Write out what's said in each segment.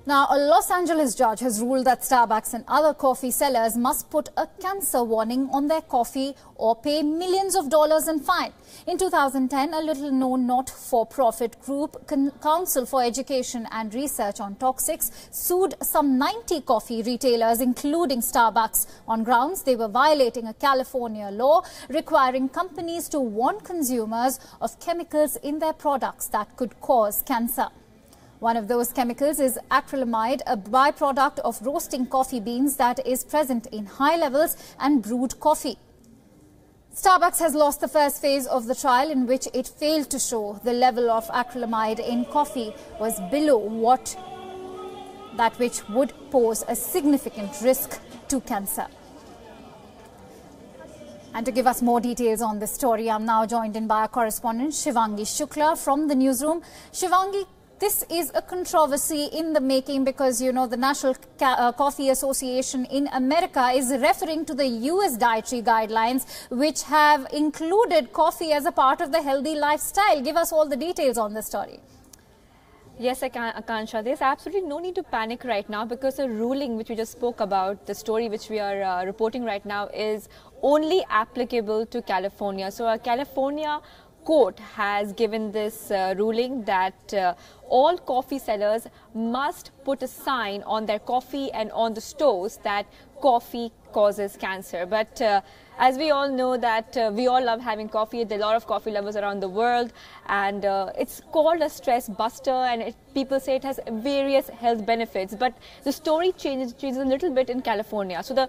Now, a Los Angeles judge has ruled that Starbucks and other coffee sellers must put a cancer warning on their coffee or pay millions of dollars in fine. In 2010, a little-known not-for-profit group, Council for Education and Research on Toxics, sued some 90 coffee retailers, including Starbucks, on grounds they were violating a California law requiring companies to warn consumers of chemicals in their products that could cause cancer. One of those chemicals is acrylamide, a byproduct of roasting coffee beans that is present in high levels and brewed coffee. Starbucks has lost the first phase of the trial, in which it failed to show the level of acrylamide in coffee was below which would pose a significant risk to cancer. And to give us more details on this story, I'm now joined in by our correspondent Shivangi Shukla from the newsroom. Shivangi, this is a controversy in the making because, you know, the National Coffee Association in America is referring to the US dietary guidelines, which have included coffee as a part of the healthy lifestyle. Give us all the details on this story. Yes, Akansha, there's absolutely no need to panic right now because the ruling which we just spoke about, the story which we are reporting right now, is only applicable to California. So a California court has given this ruling that all coffee sellers must put a sign on their coffee and on the stores that coffee causes cancer. But as we all know that we all love having coffee, there are a lot of coffee lovers around the world, and it's called a stress buster, and people say it has various health benefits. But the story changes a little bit in California. So the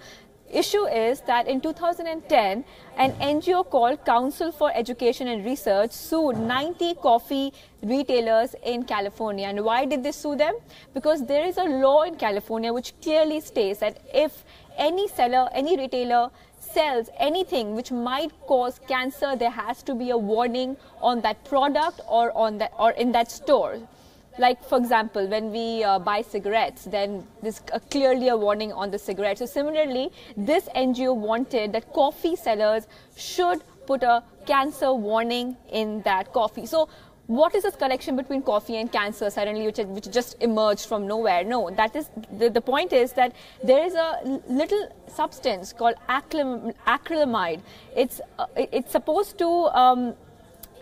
issue is that in 2010, an NGO called Council for Education and Research sued 90 coffee retailers in California. And why did they sue them? Because there is a law in California which clearly states that if any seller, any retailer sells anything which might cause cancer, there has to be a warning on that product or in that store. Like, for example, when we buy cigarettes, then there's clearly a warning on the cigarette. So similarly, this NGO wanted that coffee sellers should put a cancer warning in that coffee. So what is this connection between coffee and cancer suddenly, which just emerged from nowhere? No, that is the point is that there is a little substance called acrylamide. It's supposed to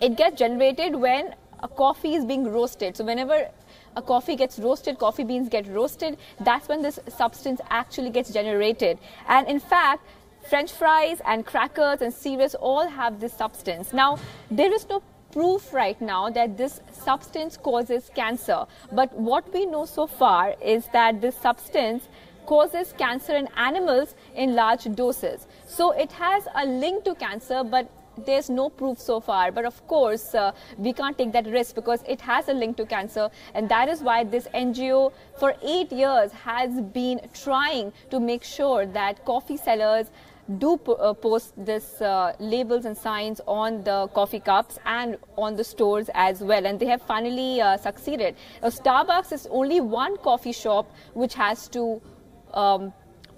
it gets generated when a coffee is being roasted. So whenever a coffee gets roasted, coffee beans get roasted, that's when this substance actually gets generated. And in fact, French fries and crackers and cereals all have this substance. Now, there is no proof right now that this substance causes cancer. But what we know so far is that this substance causes cancer in animals in large doses. So it has a link to cancer, but there's no proof so far. But of course, we can't take that risk because it has a link to cancer. And that is why this NGO for 8 years has been trying to make sure that coffee sellers do post this labels and signs on the coffee cups and on the stores as well. And they have finally succeeded. Starbucks is only one coffee shop which has to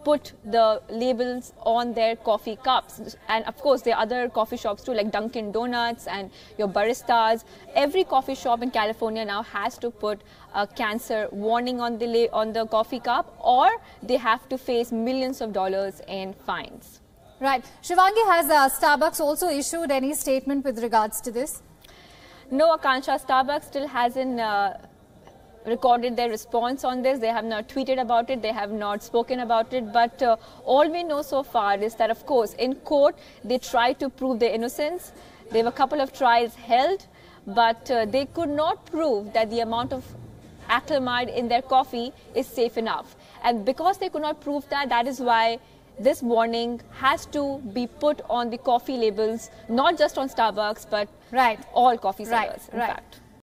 put the labels on their coffee cups. And of course, there are other coffee shops too, like Dunkin' Donuts and your baristas. Every coffee shop in California now has to put a cancer warning on the coffee cup, or they have to face millions of dollars in fines. Right. Shivangi, has Starbucks also issued any statement with regards to this? No, Akansha, Starbucks still hasn't recorded their response on this. They have not tweeted about it, they have not spoken about it, but all we know so far is that, of course, in court they tried to prove their innocence. There were a couple of trials held, but they could not prove that the amount of acrylamide in their coffee is safe enough. And because they could not prove that, that is why this warning has to be put on the coffee labels, not just on Starbucks, but all coffee sellers, in fact.